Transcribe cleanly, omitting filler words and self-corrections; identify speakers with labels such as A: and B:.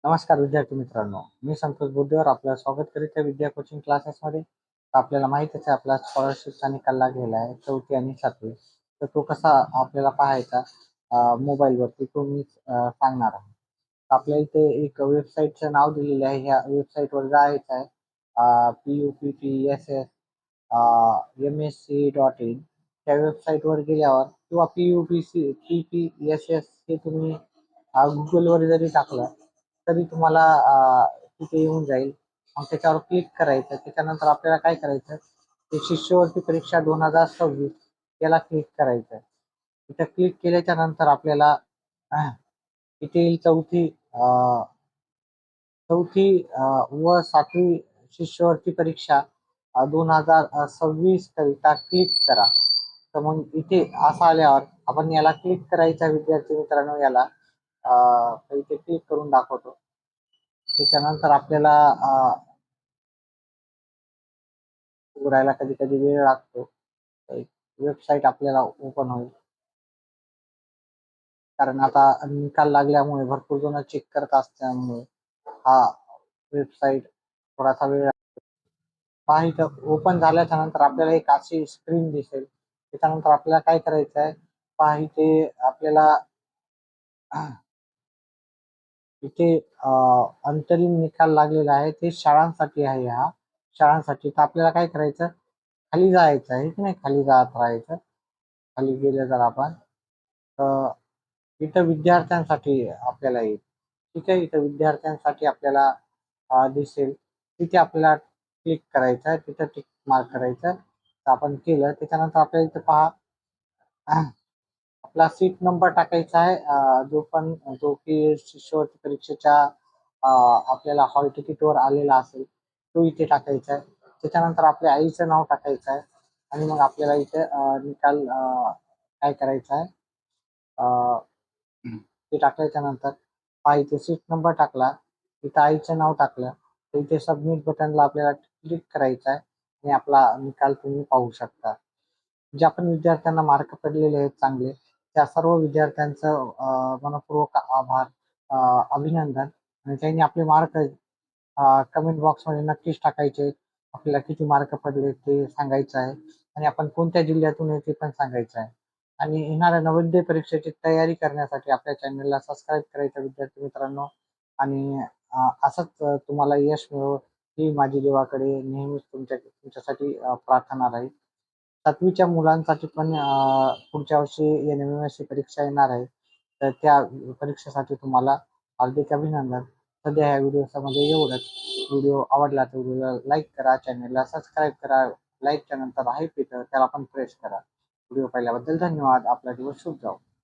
A: नमस्कार विद्यार्थी मित्रांनो, मी संतोष बुद्धेवर आपलं स्वागत करीत आहे विद्या कोचिंग क्लासेसमध्ये. आपल्याला माहितच आहे आपला स्कॉलरशिपचा निकाल लागलेला आहे 4थी आणि 7वी. तर तो कसा आपल्याला पाहायचा मोबाईलवरती तो मी सांगणार आहे. आपल्या इथे एक वेबसाईटचं नाव दिलेलं आहे. ह्या वेबसाईटवर जायचं आहे. PUPPSS-MSc.in त्या वेबसाईटवर गेल्यावर किंवा PUPPSS हे तुम्ही गुगलवर जरी टाकलं तरी तुम्हाला तिथे येऊन जाईल. मग त्याच्यावर क्लिक करायचं. त्याच्यानंतर आपल्याला काय करायचं, ते शिष्यवृत्ती परीक्षा 2026 याला क्लिक करायचं. तिथे क्लिक केल्याच्या नंतर आपल्याला इथे येईल चौथी व 7वी शिष्यवृत्ती परीक्षा 2026 करिता क्लिक करा. तर मग इथे असं आल्यावर आपण याला क्लिक करायचा विद्यार्थी मित्रांनो. याला इथे क्लिक करून दाखवतो. त्याच्यानंतर आपल्याला उघडायला कधी कधी वेळ लागतो. वेबसाईट आपल्याला ओपन होईल, कारण आता निकाल लागल्यामुळे भरपूर जण चेक करत असल्यामुळे हा वेबसाईट थोडासा वेळ पहा. इथं ओपन झाल्याच्या नंतर आपल्याला एक अशी स्क्रीन दिसेल. त्याच्यानंतर आपल्याला काय करायचं आहे, पहा इथे आपल्याला इथे अंतरिम निकाल लागलेला आहे. ते शाळांसाठी आहे. हा शाळांसाठी. तर आपल्याला काय करायचं, खाली जायचं आहे की नाही, खाली जात राहायचं. खाली गेलं जर आपण तर इथं विद्यार्थ्यांसाठी आपल्याला येईल. ठीक आहे. इथं विद्यार्थ्यांसाठी आपल्याला दिसेल. तिथे आपल्याला क्लिक करायचं आहे. तिथं टिक मार्क करायचं. तर आपण केलं. त्याच्यानंतर आपल्याला इथं पहा आपला सीट नंबर टाकायचा आहे. जो की शिष्यवृत्ती परीक्षेच्या आपल्याला हॉल तिकीटवर आलेला असेल तो इथे टाकायचा आहे. त्याच्यानंतर आपल्या आईचं नाव टाकायचं आहे आणि मग आपल्याला इथे निकाल काय करायचा आहे, ते टाकल्याच्या नंतर पहा इथे सीट नंबर टाकला, इथं आईचं नाव टाकलं, तर इथे सबमिट बटनला आपल्याला क्लिक करायचं आहे आणि आपला निकाल तुम्ही पाहू शकता. ज्या पण विद्यार्थ्यांना मार्क पडलेले आहेत चांगले, त्या सर्व विद्यार्थ्यांचं मनपूर्वक आभार, अभिनंदन. आणि त्यांनी आपले मार्क कमेंट बॉक्समध्ये नक्कीच टाकायचे. आपल्याला किती मार्क पडले ते सांगायचं आहे आणि आपण कोणत्या जिल्ह्यातून आहे ते पण सांगायचं आहे. आणि येणाऱ्या नवोदय परीक्षेची तयारी करण्यासाठी आपल्या चॅनलला सबस्क्राईब करायचं विद्यार्थी मित्रांनो. आणि असंच तुम्हाला यश मिळो ही माझी देवाकडे नेहमीच तुमच्यासाठी प्रार्थना राहील. 7वीच्या मुलांसाठी पण पुढच्या वर्षी NMMSची परीक्षा येणार आहे. तर त्या परीक्षेसाठी तुम्हाला हार्दिक अभिनंदन. सध्या ह्या व्हिडिओमध्ये एवढंच. व्हिडिओ आवडला तर व्हिडिओला लाईक करा, चॅनलला सबस्क्राईब करा. लाईकच्या नंतर आहे तिथं त्याला पण प्रेस करा. व्हिडिओ पाहिल्याबद्दल धन्यवाद. आपला दिवस शुभ जाओ.